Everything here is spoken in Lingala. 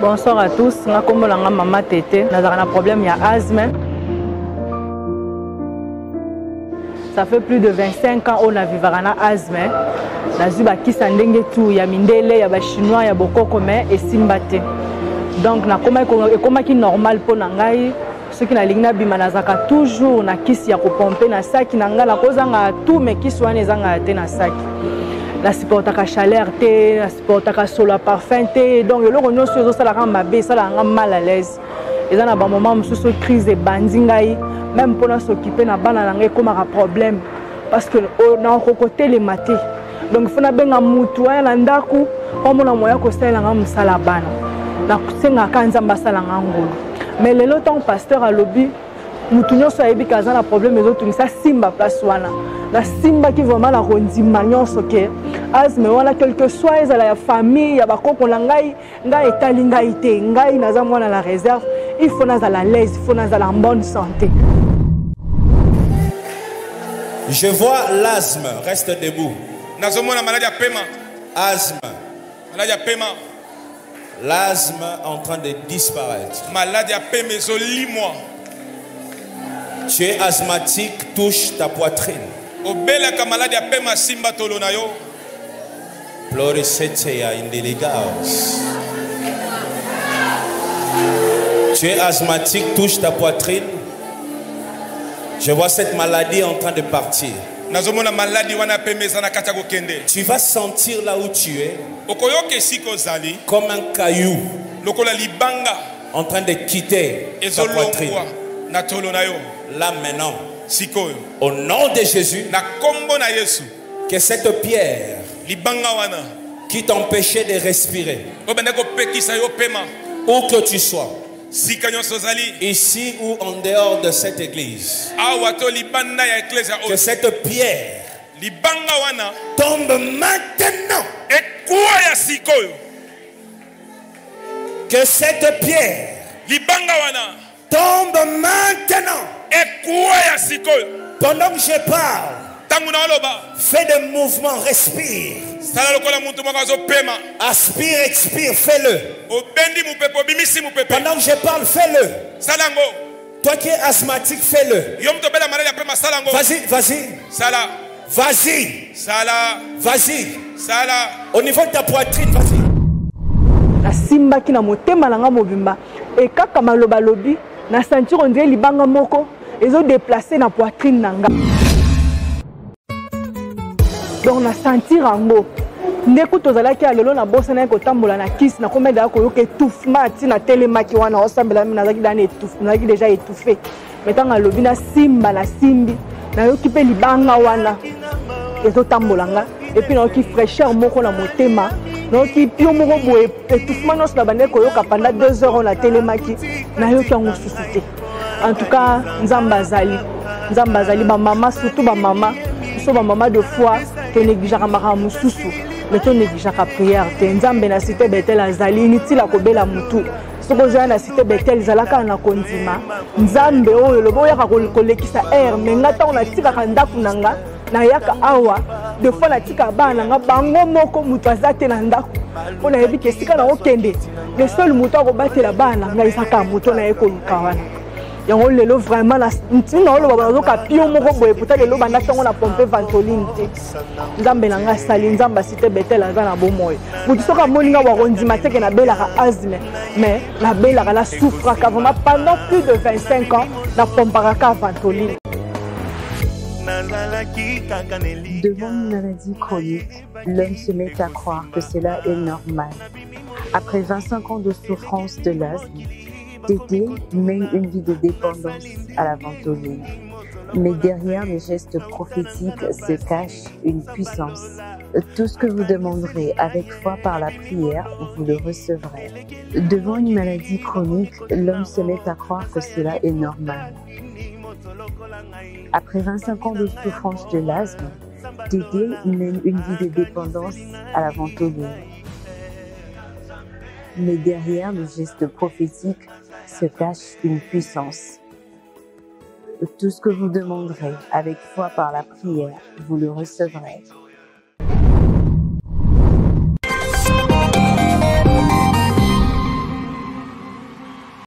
Bonsoir à tous. Je suis Maman Tété. Nous avons un problème, il y a asthme. Ça fait plus de 25 ans qu'on a vécu un asthme. Nous avons tout. Il y a Mindele, il y a Chinois, il y a Bokoko, et Simbate. Donc, c'est normal pour nous. Ceux qui n'ont pas toujours na kisi ya pomper na saki na ngala kozanga tout mais qui soit nezanga te na saki. La supportaka chaleur te, la supportaka solo parfum te. Donc le ronyo sur ça la rend mabe, ça la rend mal à l'aise. Et dans un moment sous crise de bandingai, même pour nous s'occuper na bana nangé comme un problème parce que on a côté les maté. Donc il faut na benga mutu ya ndaku, on mona moya ko sala nga musala bana. Na kusenga kanza mbasala ngangolo. Mais le temps pasteur à lobby, nous tous nous avons un problème, mais autres ça simba place wana. La simba qui vraiment la rondi magnon soké. As mais voilà quel que soit la famille, ya bako ko langai, ngai etalinga ite, ngai naza mwana la réserve, il faut naza la l'aise, il faut naza la bonne santé. Je vois l'asthme, reste debout. Nazo mona maladie à paiement. Asthme. Maladie à paiement. L'asthme en train de disparaître. Maladie à paiement, lis-moi. Tu es asthmatique, touche ta poitrine. Obelaka maladie à paiement simba tolonayo. Plorisetea indeligaos. Tu es asthmatique, touche ta poitrine. Je vois cette maladie en train de partir. Tu vas sentir là où tu es comme un caillou en train de quitter ta poitrine. Là maintenant, au nom de Jésus, que cette pierre qui t'empêchait de respirer, où que tu sois, ici ou en dehors de cette église, que cette pierre tombe maintenant. Que cette pierre tombe maintenant. Pendant que je parle, fais des mouvements, respire. Aspire, expire, fais-le. Pendant que je parle, fais-le. Toi qui es asthmatique, fais-le. Vas-y, vas-y. Vas-y. Vas-y. Au niveau de ta poitrine, vas-y. La simba qui na motema langa mobimba. Et kaka maloba lobi, na sentir on dirait libanga moko, ils ont déplacé na poitrine nanga. Donc na sentir ango. Ndeko tozala ki alelo na bossa na ko tambola na kiss na komeda ko yoke étouffement ti na télémaki wana osambela mina zaki dane étouffement zaki déjà étouffé. Metanga lobi na simba na simbi na yoki pe libanga wana. Ezo tambolanga et puis na yoki fraîcheur moko na motema. Na yoki pio moko boye étouffement no na bande ko yoka pendant 2 heures na télémaki na yoki ngo susute. En tout cas, nzamba zali ba maman surtout ba maman, so ba maman de foi te négligeaka maka mususu. Mais tu négliges la prière. Tu es na cité Bethel azali niti la kobela mutu. Soko za na cité Bethel zalaka na kondima. Nzambe oyo lobo yaka kolekisa air mais ngata on a tika kandaku nanga na yaka awa de fois na tika bana nga bango moko mutu azate na ndaku. On a yebi ke sika na okende. Le seul mutu ko batela bana nga isaka mutu na yeko lukawana. Yango lelo vraiment la ntina lo baba zoka pio moko boye puta lelo banda tongo na pompe ventoline te nzambe na nga sali nzamba cité Bethel azana bomoy mutu soka moninga wa rondima teke na belaka asthme mais la belaka la souffre vraiment pendant plus de 25 ans na pomparaka ventoline. Devant une maladie chronique, l'homme se met à croire que cela est normal. Après 25 ans de souffrance de l'asthme, Tété mène une vie de dépendance à la ventoline. Mais derrière les gestes prophétiques se cache une puissance. Tout ce que vous demanderez avec foi par la prière, vous le recevrez. Devant une maladie chronique, l'homme se met à croire que cela est normal. Après 25 ans de souffrance de l'asthme, Tété mène une vie de dépendance à la ventoline. Mais derrière le geste prophétique se cache une puissance. Tout ce que vous demanderez avec foi par la prière, vous le recevrez.